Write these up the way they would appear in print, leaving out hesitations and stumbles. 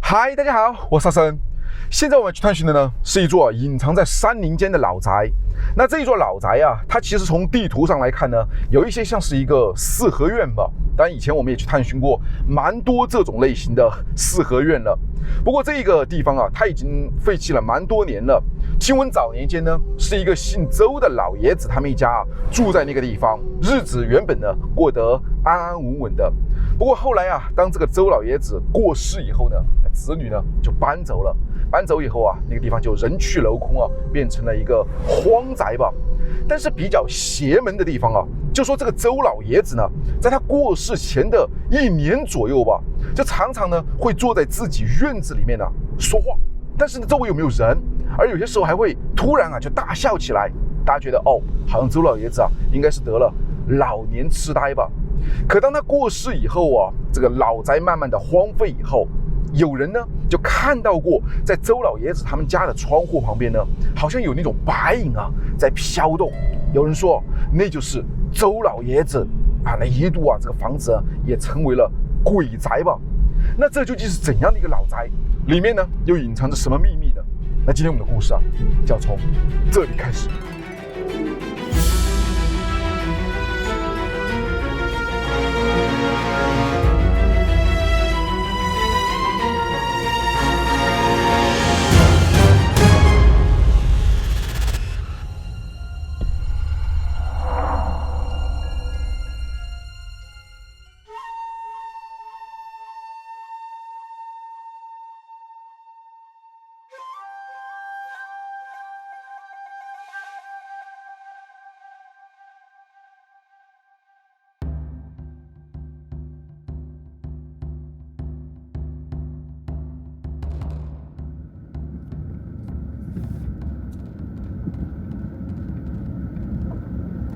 嗨，大家好，我是阿生。现在我们去探寻的呢，是一座隐藏在山林间的老宅。那这一座老宅啊，它其实从地图上来看呢，有一些像是一个四合院吧。当然，以前我们也去探寻过蛮多这种类型的四合院了。不过这个地方啊，它已经废弃了蛮多年了。听闻早年间呢，是一个姓周的老爷子他们一家住在那个地方，日子原本呢过得安安稳稳的。不过后来啊，当这个周老爷子过世以后呢，子女呢就搬走了。搬走以后啊，那个地方就人去楼空啊，变成了一个荒宅吧。但是比较邪门的地方啊，就说这个周老爷子呢，在他过世前的1年左右吧，就常常呢会坐在自己院子里面呢说话，但是呢周围有没有人，而有些时候还会突然啊就大笑起来。大家觉得哦，好像周老爷子啊应该是得了老年痴呆吧。可当他过世以后啊，这个老宅慢慢的荒废以后，有人呢就看到过，在周老爷子他们家的窗户旁边呢，好像有那种白影啊在飘动。有人说那就是周老爷子啊，那一度啊这个房子也成为了鬼宅吧。那这究竟是怎样的一个老宅？里面呢又隐藏着什么秘密呢？那今天我们的故事啊，就要从这里开始。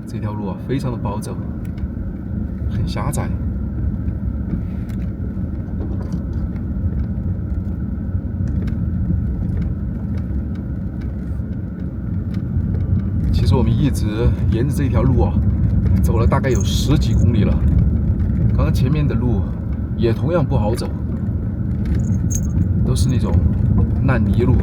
这条路啊，非常的不好走，很狭窄。其实我们一直沿着这条路啊，走了大概有10几公里了。刚刚前面的路也同样不好走，都是那种烂泥路。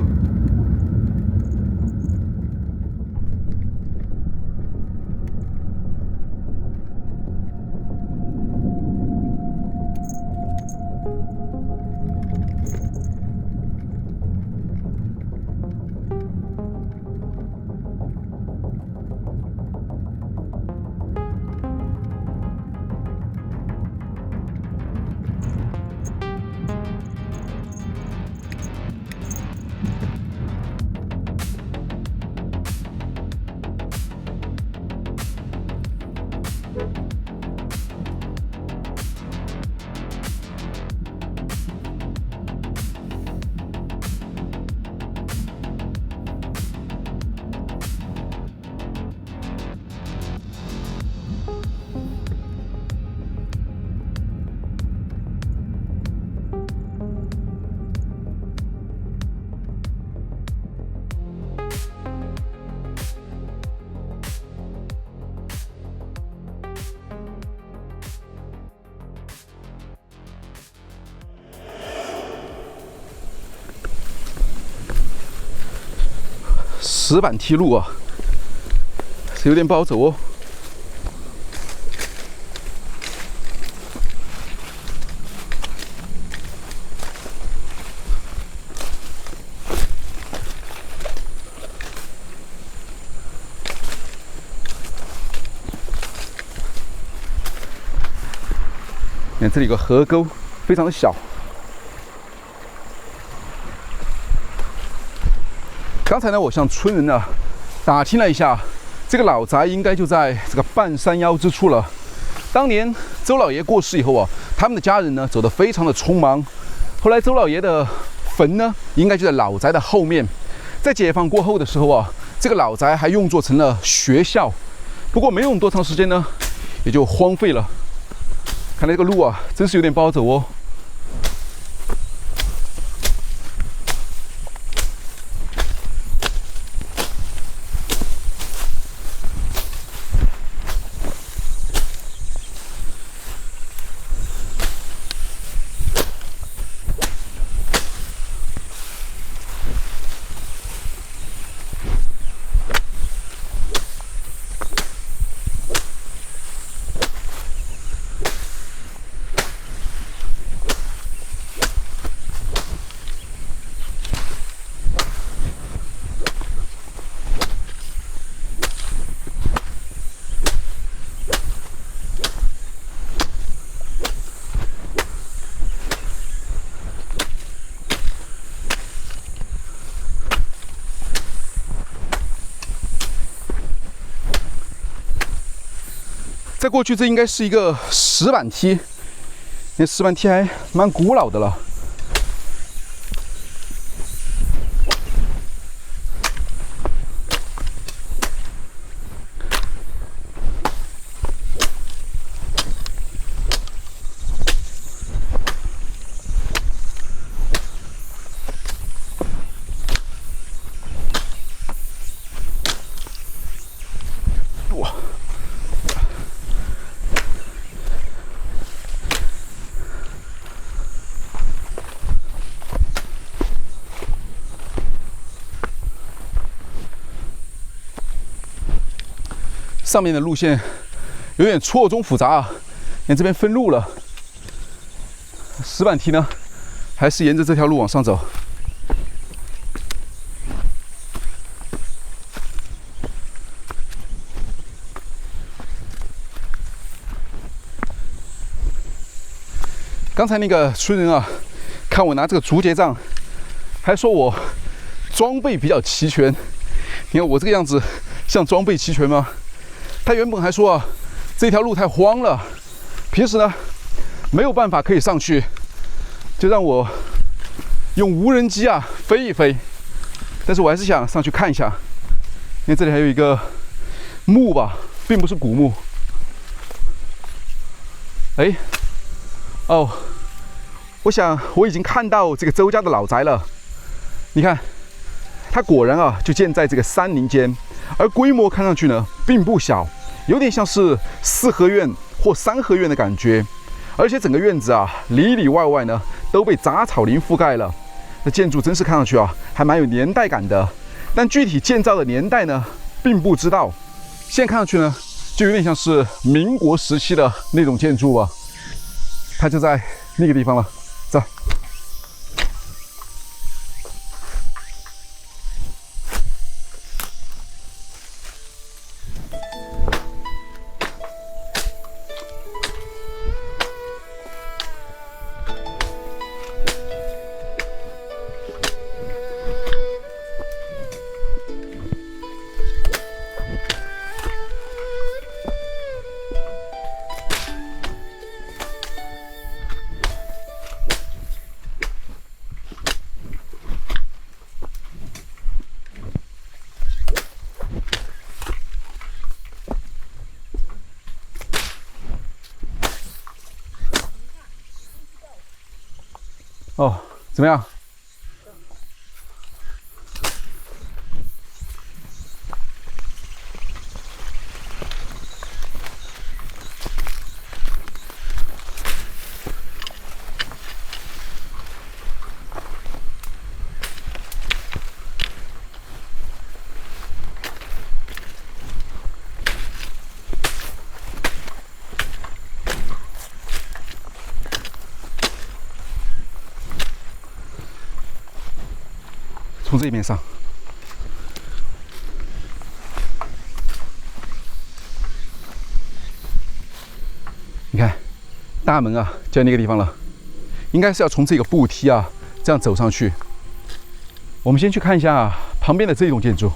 石板梯路啊，是有点不好走哦。看这里有个河沟，非常的小。刚才呢，我向村人呢打听了一下，这个老宅应该就在这个半山腰之处了。当年周老爷过世以后啊，他们的家人呢走得非常的匆忙。后来周老爷的坟呢，应该就在老宅的后面。在解放过后的时候啊，这个老宅还用作成了学校。不过没用多长时间呢，也就荒废了。看来这个路啊，真是有点不好走哦。再过去，这应该是一个石板梯，那石板梯还蛮古老的了。上面的路线有点错综复杂啊，连这边分路了。石板梯呢，还是沿着这条路往上走。刚才那个村人啊，看我拿这个竹节杖，还说我装备比较齐全。你看我这个样子，像装备齐全吗？他原本还说啊，这条路太荒了，平时呢没有办法可以上去，就让我用无人机啊飞一飞。但是我还是想上去看一下，因为这里还有一个墓吧，并不是古墓。哎，哦，我想我已经看到这个周家的老宅了。你看，它果然啊就建在这个山林间。而规模看上去呢，并不小，有点像是4合院或3合院的感觉。而且整个院子啊，里里外外呢都被杂草林覆盖了。这建筑真是看上去啊，还蛮有年代感的。但具体建造的年代呢，并不知道。现在看上去呢，就有点像是民国时期的那种建筑啊。它就在那个地方了，走。哦，怎么样？从这边上，你看，大门啊，就在那个地方了。应该是要从这个步梯啊，这样走上去。我们先去看一下旁边的这栋建筑。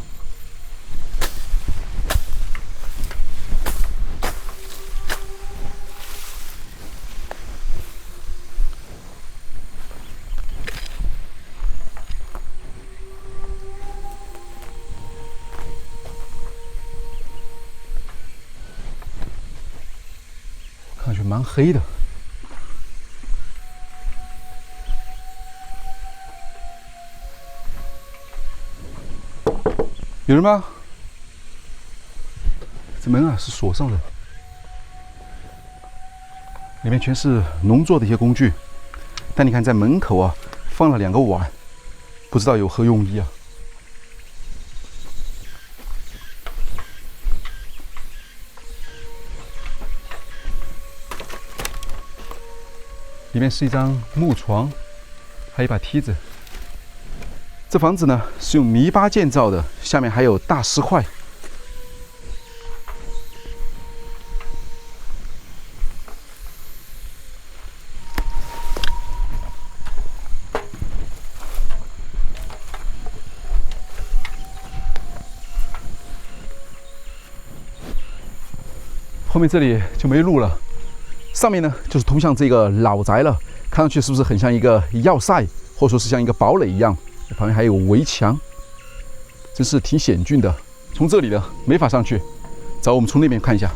看上去蛮黑的。有人吗？这门啊是锁上的，里面全是农作的一些工具。但你看，在门口啊放了2个碗，不知道有何用意啊。里面是一张木床，还有一把梯子。这房子呢是用泥巴建造的，下面还有大石块。后后面这里就没路了，上面呢就是通向这个老宅了。看上去是不是很像一个要塞，或者说是像一个堡垒一样？旁边还有围墙，真是挺险峻的。从这里呢没法上去，走，我们从那边看一下。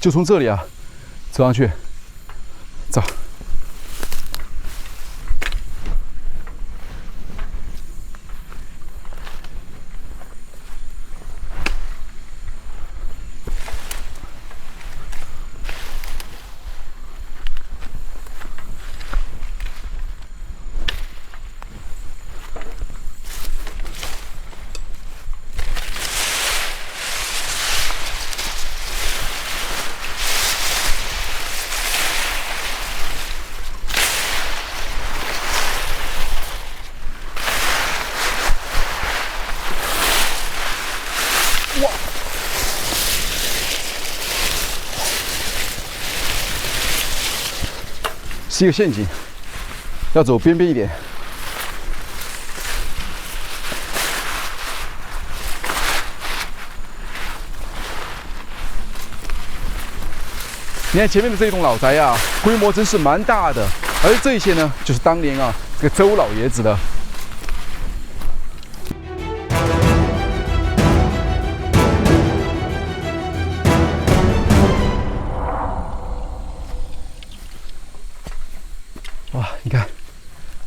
就从这里啊，走上去，走。哇！是一个陷阱，要走边边一点。你看前面的这栋老宅啊，规模真是蛮大的，而这些呢，就是当年啊这个周老爷子的。哇，你看，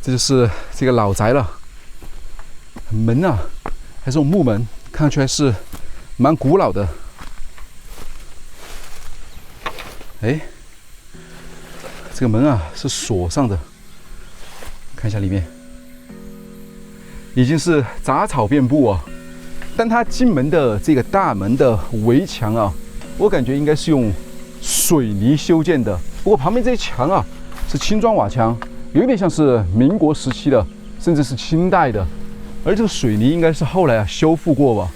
这就是这个老宅了。门啊，还是这种木门，看上去还是蛮古老的。哎，这个门啊是锁上的，看一下里面，已经是杂草遍布啊。但它进门的这个大门的围墙啊，我感觉应该是用水泥修建的。不过旁边这些墙啊是青砖瓦墙，有点像是民国时期的，甚至是清代的。而这个水泥应该是后来啊修复过吧。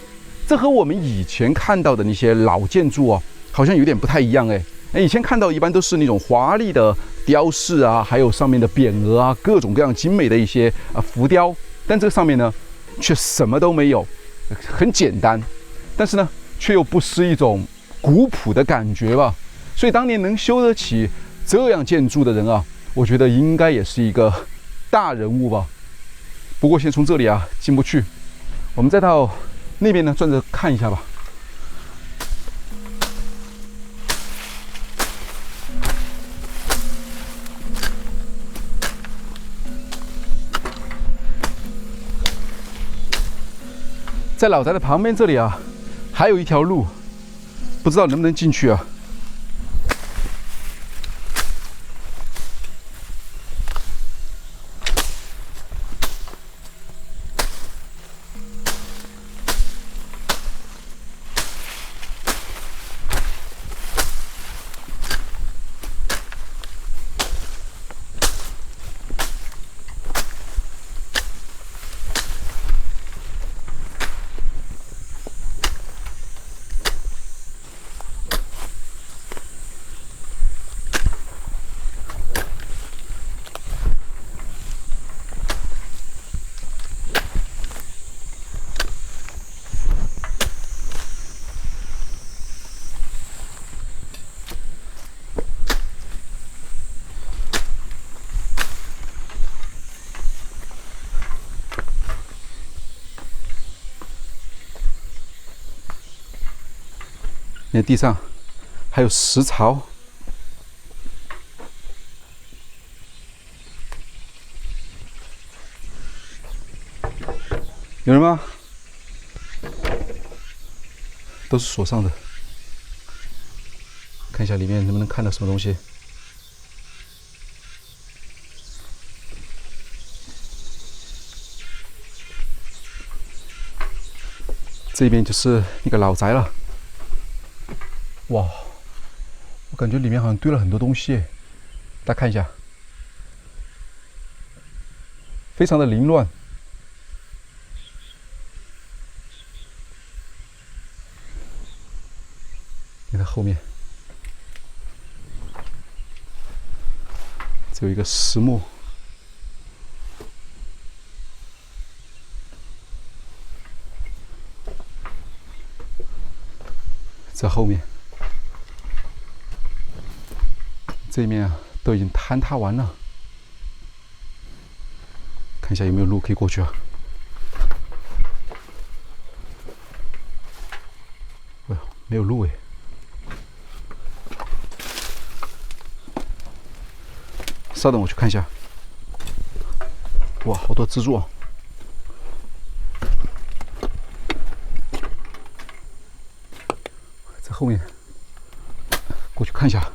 这和我们以前看到的那些老建筑啊，好像有点不太一样哎。以前看到一般都是那种华丽的雕饰啊，还有上面的匾额啊，各种各样精美的一些浮雕。但这个上面呢，却什么都没有，很简单，但是呢，却又不失一种古朴的感觉吧。所以当年能修得起这样建筑的人啊，我觉得应该也是一个大人物吧。不过先从这里啊进不去，我们再到那边呢转着看一下吧。在老宅的旁边这里啊，还有一条路，不知道能不能进去啊。你看地上还有石槽，有人吗？都是锁上的，看一下里面能不能看到什么东西。这边就是那个老宅了。哇，我感觉里面好像堆了很多东西，大家看一下，非常的凌乱。你看后面，这有一个石磨。在后面，这一面啊都已经坍塌完了，看一下有没有路可以过去啊？哎呦，没有路哎！稍等，我去看一下。哇，好多蜘蛛啊！后面过去看一下，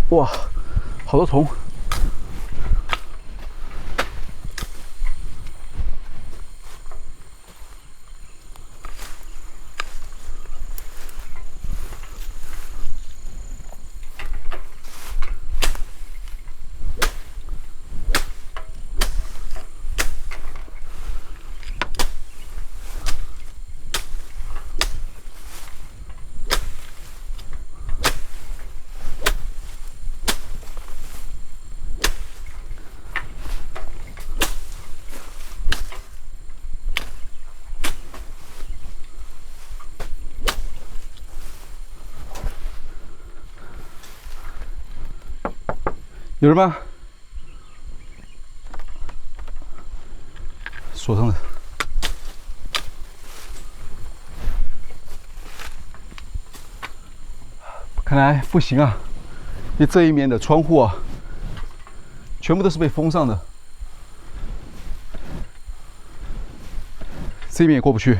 哇，好多虫！有人吗？锁上了。看来不行啊，因为这一面的窗户啊，全部都是被封上的，这一面也过不去。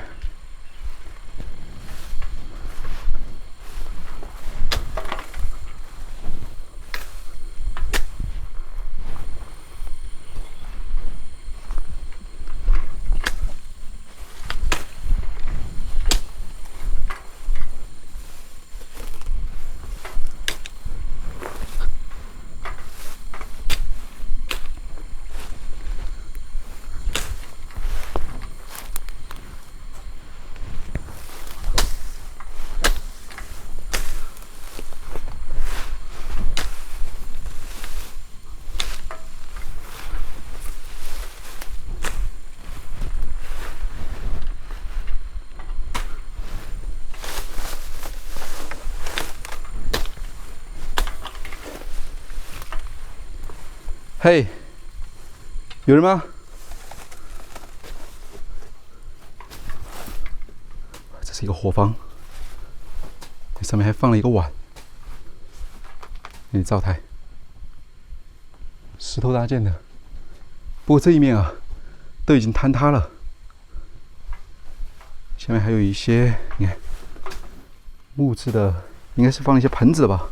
嘿，有人吗？这是一个火房，上面还放了一个碗，那灶台，石头搭建的。不过这一面啊，都已经坍塌了。下面还有一些，你看，木质的，应该是放了一些盆子吧。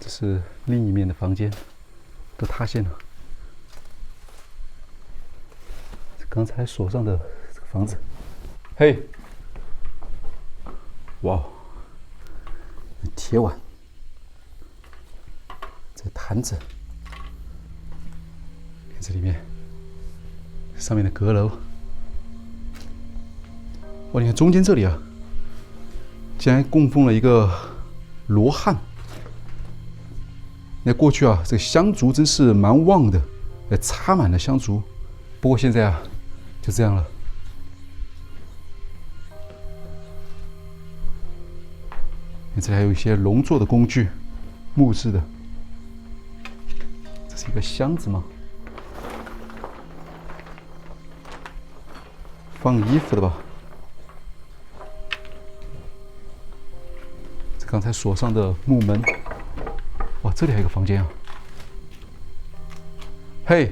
这是另一面的房间，都塌陷了。刚才锁上的这个房子，嘿，哇，铁碗，这坛子，看这里面，上面的阁楼，哇，你看中间这里啊，竟然供奉了一个罗汉。那过去啊，这个香烛真是蛮旺的，插满了香烛。不过现在啊，就这样了。这里还有一些农作的工具，木质的。这是一个箱子吗？放衣服的吧？这刚才锁上的木门。哇，这里还有一个房间啊！嘿，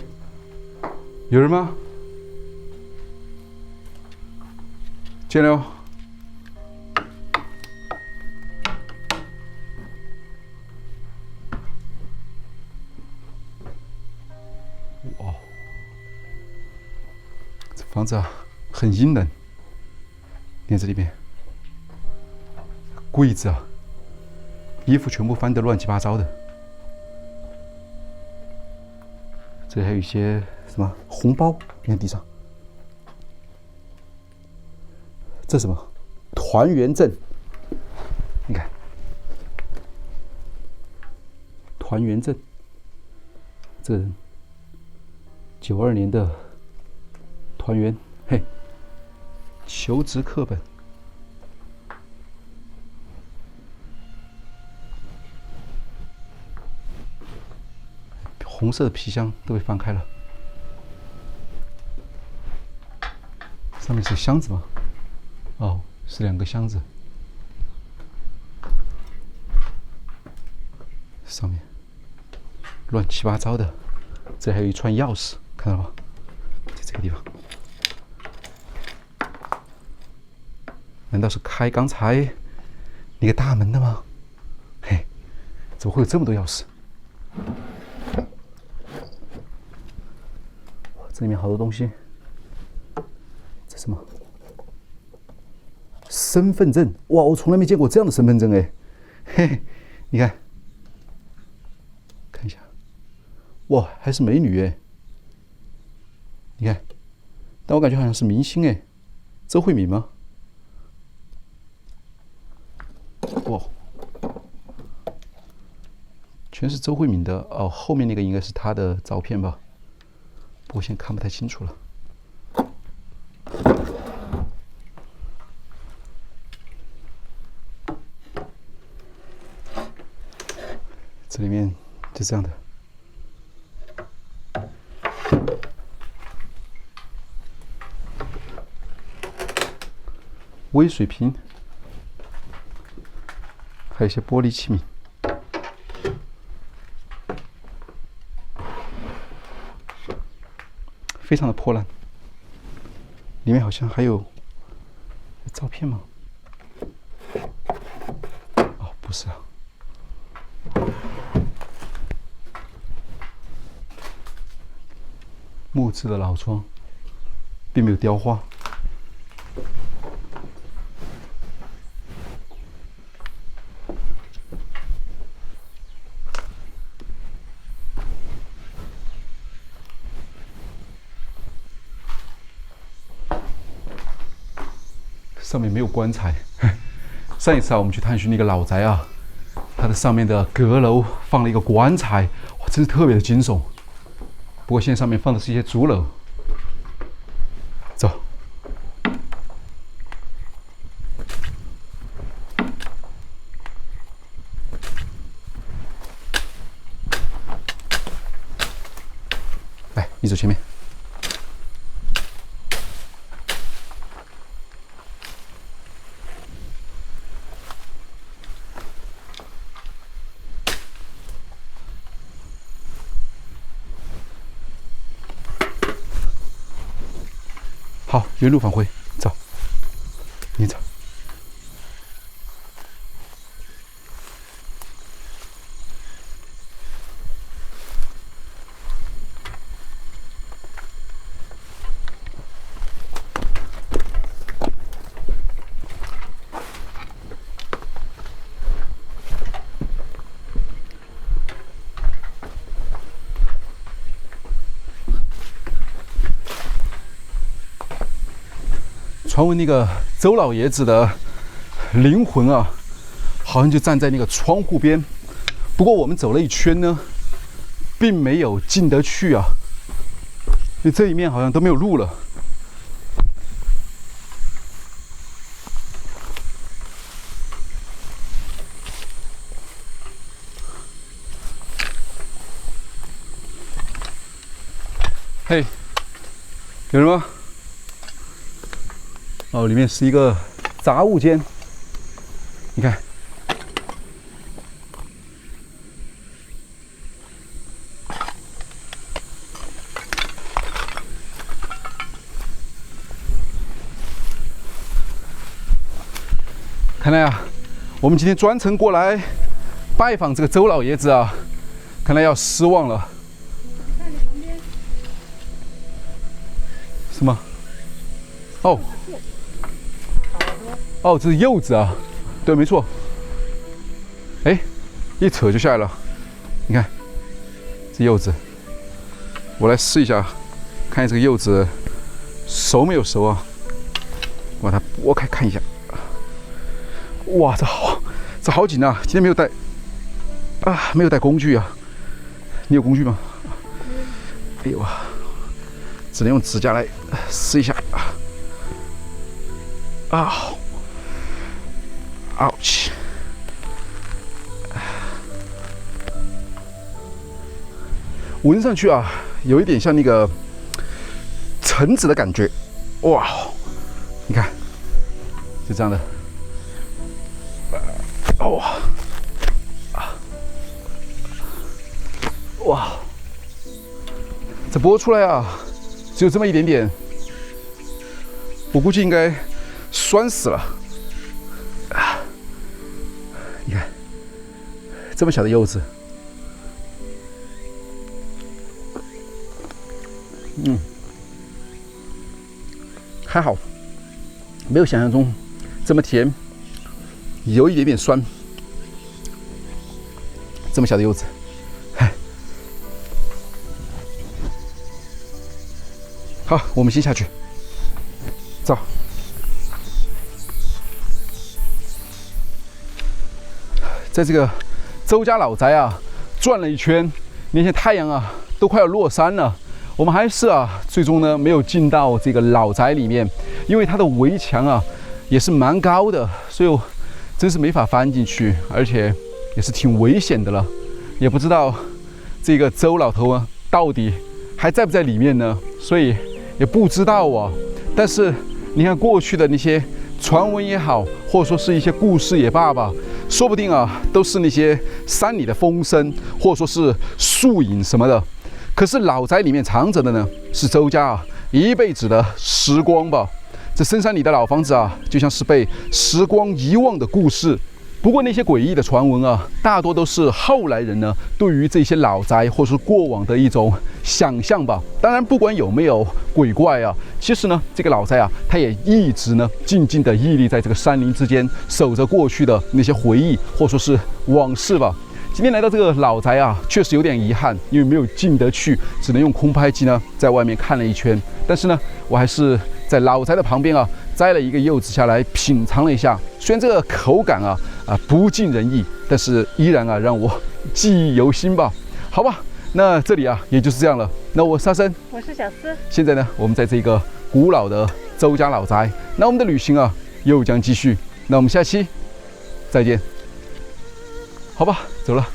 有人吗？进来哦。哇，这房子啊，很阴冷。你看这里边，柜子啊，衣服全部翻得乱七八糟的。这里还有一些什么红包，你看地上。这什么？团圆证。你看，团圆证。这人92年的团圆，嘿，求职课本。红色的皮箱都被翻开了，上面是箱子吗？哦，是2个箱子，上面乱七八糟的，这还有一串钥匙，看到吗？在这个地方，难道是开刚才那个大门的吗？嘿，怎么会有这么多钥匙？这里面好多东西，这什么？身份证！哇，我从来没见过这样的身份证哎，嘿嘿，你看，看一下，哇，还是美女哎，你看，但我感觉好像是明星哎，周慧敏吗？哇，全是周慧敏的哦，后面那个应该是她的照片吧？不过现在看不太清楚了。这里面就这样的，微水瓶，还有一些玻璃器皿。非常的破烂，里面好像还有照片吗？哦，不是啊，木质的老窗，并没有雕花。上面没有棺材。上一次啊，我们去探寻那个老宅啊，它的上面的阁楼放了一个棺材，哇，真是特别的惊悚。不过现在上面放的是一些竹篓。走。来，你走前面。好，原路返回，走，你走。传闻那个周老爷子的灵魂啊，好像就站在那个窗户边。不过我们走了一圈呢，并没有进得去啊，因为这一面好像都没有路了。嘿，有人吗？哦，里面是一个杂物间，你看，看来啊，我们今天专程过来拜访这个周老爷子啊，看来要失望了。什么？哦，哦，这是柚子啊，对，没错。哎，一扯就下来了，你看，这柚子，我来试一下，看这个柚子熟没有熟啊？我把它剥开看一下。哇，这好紧啊！今天没有带没有带工具啊。你有工具吗？哎呦啊，只能用指甲来撕一下。ouch！ 闻上去啊，有一点像那个橙子的感觉。哇，你看，就这样的。哇，这剥出来啊，只有这么一点点，我估计应该酸死了。你看，这么小的柚子，还好，没有想象中这么甜，有一点点酸。这么小的柚子，好，我们先下去，走。在这个周家老宅啊，转了一圈，那些太阳啊都快要落山了。我们还是最终呢没有进到这个老宅里面，因为它的围墙啊也是蛮高的，所以我真是没法翻进去，而且也是挺危险的了。也不知道这个周老头啊到底还在不在里面呢，所以也不知道啊。但是你看过去的那些传闻也好，或者说是一些故事也罢吧，说不定都是那些山里的风声，或者说是树影什么的。可是老宅里面藏着的呢，是周家一辈子的时光吧。这深山里的老房子就像是被时光遗忘的故事。不过那些诡异的传闻大多都是后来人呢对于这些老宅或是过往的一种想象吧。当然，不管有没有鬼怪其实呢，这个老宅它也一直呢静静地屹立在这个山林之间，守着过去的那些回忆或说是往事吧。今天来到这个老宅确实有点遗憾，因为没有进得去，只能用空拍机呢在外面看了一圈。但是呢，我还是在老宅的旁边摘了一个柚子下来品尝了一下。虽然这个口感不尽人意，但是依然让我记忆犹新吧。好吧，那这里也就是这样了。那我沙僧，我是小思。现在呢，我们在这个古老的周家老宅，那我们的旅行又将继续。那我们下期再见。好吧，走了。